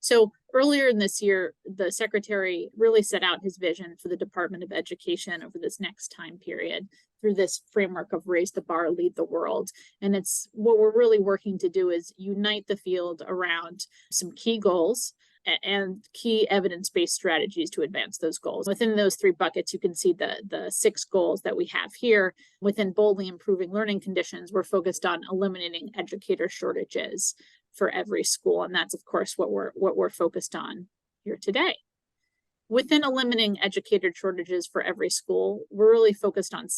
So earlier in this year, the secretary really set out his vision for the Department of Education over this next time period through this framework of raise the bar, lead the world. And it's what we're really working to do is unite the field around some key goals and key evidence-based strategies to advance those goals. Within those three buckets, you can see the 6 goals that we have here. Within boldly improving learning conditions, we're focused on eliminating educator shortages for every school. And that's, of course, what we're focused on here today. Within eliminating educator shortages for every school, we're really focused on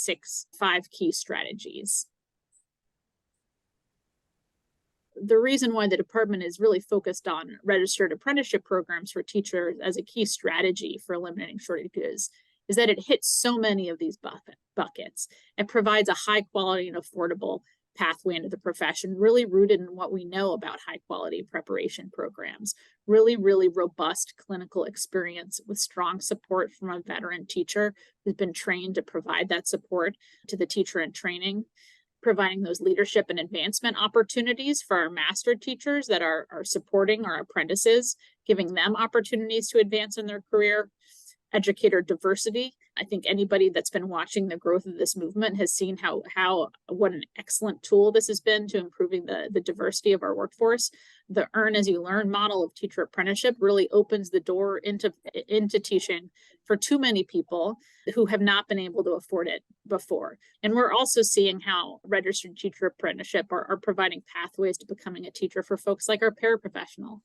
5 key strategies. The reason why the department is really focused on registered apprenticeship programs for teachers as a key strategy for eliminating shortages is that it hits so many of these buckets. It provides a high quality and affordable pathway into the profession, really rooted in what we know about high quality preparation programs, really robust clinical experience with strong support from a veteran teacher who's been trained to provide that support to the teacher in training, providing those leadership and advancement opportunities for our master teachers that are supporting our apprentices, giving them opportunities to advance in their career, educator diversity. I think anybody that's been watching the growth of this movement has seen what an excellent tool this has been to improving the diversity of our workforce. The earn as you learn model of teacher apprenticeship really opens the door into teaching for too many people who have not been able to afford it before. And we're also seeing how registered teacher apprenticeship are providing pathways to becoming a teacher for folks like our paraprofessionals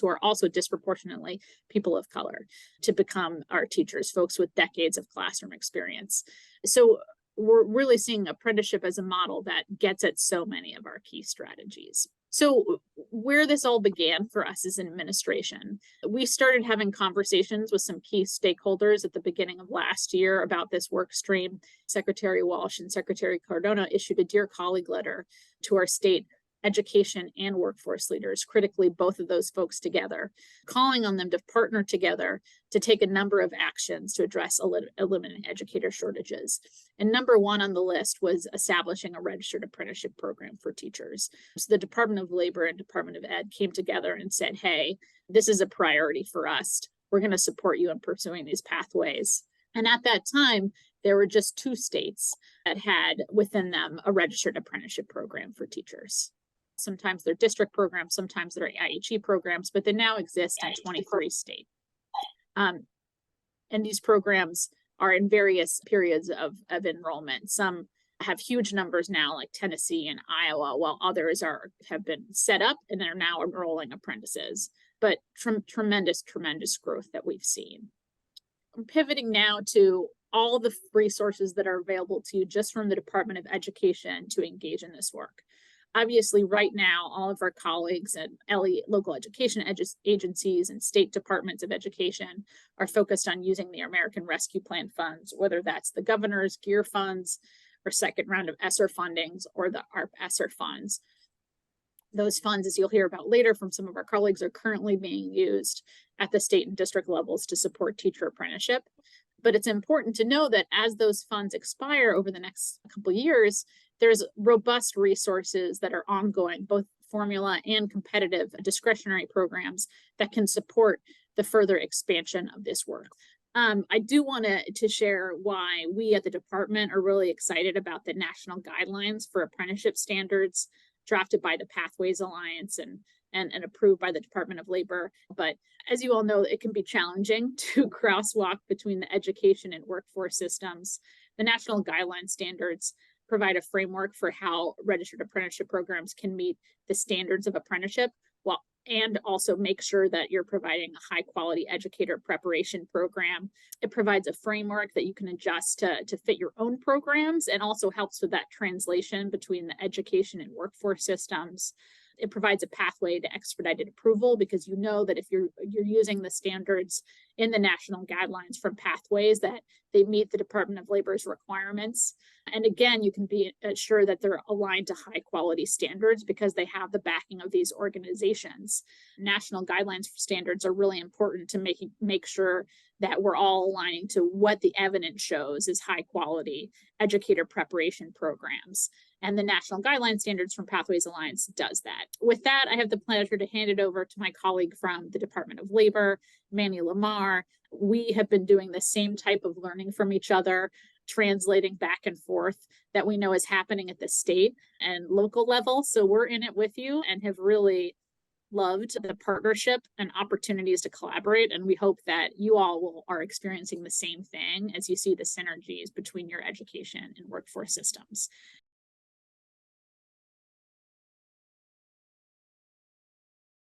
who are also disproportionately people of color to become our teachers, folks with decades of classroom experience. So we're really seeing apprenticeship as a model that gets at so many of our key strategies. So where this all began for us as an administration, we started having conversations with some key stakeholders at the beginning of last year about this work stream. Secretary Walsh and Secretary Cardona issued a Dear Colleague letter to our state education and workforce leaders, critically both of those folks together, calling on them to partner together to take a number of actions to address eliminating educator shortages. And number 1 on the list was establishing a registered apprenticeship program for teachers. So the Department of Labor and Department of Ed came together and said, hey, this is a priority for us. We're going to support you in pursuing these pathways. And at that time, there were just 2 states that had within them a registered apprenticeship program for teachers. Sometimes they're district programs, sometimes they're IHE programs, but they now exist in 23 states. And these programs are in various periods of enrollment. Some have huge numbers now, like Tennessee and Iowa, while others have been set up and are now enrolling apprentices. But tremendous growth that we've seen. I'm pivoting now to all the resources that are available to you just from the Department of Education to engage in this work. Obviously, right now, all of our colleagues at local education agencies and state departments of education are focused on using the American Rescue Plan funds, whether that's the governor's GEAR funds or second round of ESSER fundings or the ARP ESSER funds. Those funds, as you'll hear about later from some of our colleagues, are currently being used at the state and district levels to support teacher apprenticeship. But it's important to know that as those funds expire over the next couple of years, there's robust resources that are ongoing, both formula and competitive discretionary programs that can support the further expansion of this work. I do want to share why we at the department are really excited about the national guidelines for apprenticeship standards drafted by the Pathways Alliance and approved by the Department of Labor. But as you all know, it can be challenging to crosswalk between the education and workforce systems. The national guideline standards provide a framework for how registered apprenticeship programs can meet the standards of apprenticeship and also make sure that you're providing a high quality educator preparation program. It provides a framework that you can adjust to fit your own programs and also helps with that translation between the education and workforce systems. It provides a pathway to expedited approval because you know that if you're using the standards in the national guidelines from Pathways that they meet the Department of Labor's requirements. And again, you can be sure that they're aligned to high quality standards because they have the backing of these organizations. National guidelines for standards are really important to make sure that we're all aligning to what the evidence shows is high quality educator preparation programs. And the National Guideline Standards from Pathways Alliance does that. With that, I have the pleasure to hand it over to my colleague from the Department of Labor, Manny Lamar. We have been doing the same type of learning from each other, translating back and forth that we know is happening at the state and local level. So we're in it with you and have really loved the partnership and opportunities to collaborate. And we hope that you all are experiencing the same thing as you see the synergies between your education and workforce systems.